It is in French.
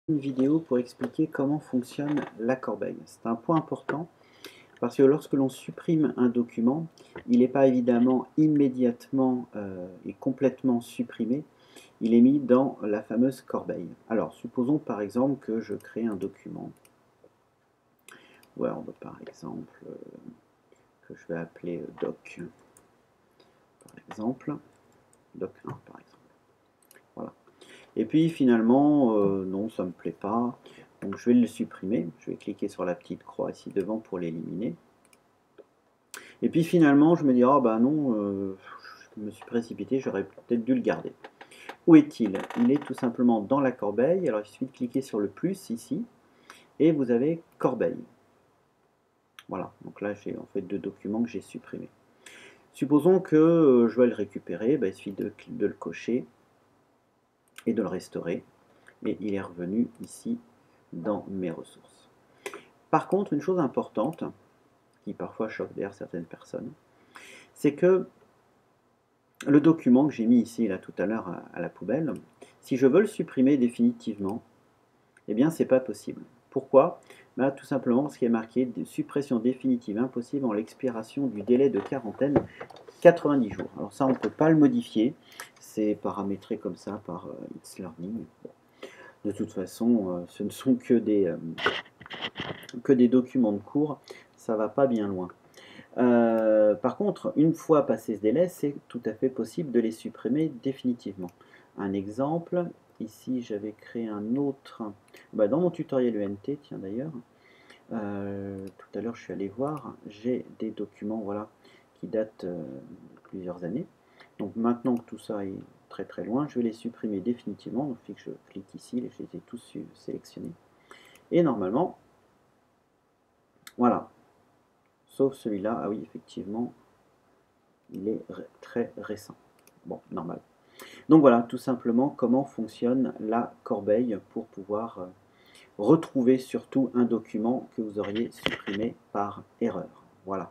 Une vidéo pour expliquer comment fonctionne la corbeille. C'est un point important parce que lorsque l'on supprime un document, il n'est pas évidemment immédiatement et complètement supprimé, il est mis dans la fameuse corbeille. Alors, supposons par exemple que je crée un document, Word par exemple, que je vais appeler doc, par exemple, doc 1 par exemple. Voilà. Et puis finalement, non, ça ne me plaît pas. Donc je vais le supprimer. Je vais cliquer sur la petite croix ici devant pour l'éliminer. Et puis finalement, je me dis, ah bah non, je me suis précipité, j'aurais peut-être dû le garder. Où est-il? Il est tout simplement dans la corbeille. Alors il suffit de cliquer sur le plus ici. Et vous avez corbeille. Voilà, donc là j'ai en fait deux documents que j'ai supprimés. Supposons que je vais le récupérer, bah, il suffit de le cocher et de le restaurer. Et il est revenu ici dans mes ressources. Par contre, une chose importante, qui parfois choque d'ailleurs certaines personnes, c'est que le document que j'ai mis ici, là, tout à l'heure, à la poubelle, si je veux le supprimer définitivement, eh bien, c'est pas possible. Pourquoi? Bah, tout simplement parce qu'il est marqué de suppression définitive impossible en l'expiration du délai de quarantaine 90 jours. Alors ça, on ne peut pas le modifier. C'est paramétré comme ça par It's Learning. Bon. De toute façon, ce ne sont que des documents de cours. Ça va pas bien loin. Par contre, une fois passé ce délai, c'est tout à fait possible de les supprimer définitivement. Un exemple, ici j'avais créé un autre, dans mon tutoriel UNT, tiens d'ailleurs, tout à l'heure je suis allé voir, j'ai des documents voilà, qui datent de plusieurs années. Donc maintenant que tout ça est très très loin, je vais les supprimer définitivement. Donc il suffit que je clique ici, je les ai tous sélectionnés. Et normalement, voilà, sauf celui-là, ah oui, effectivement, il est très récent. Bon, normal. Donc voilà, tout simplement comment fonctionne la corbeille pour pouvoir retrouver surtout un document que vous auriez supprimé par erreur. Voilà.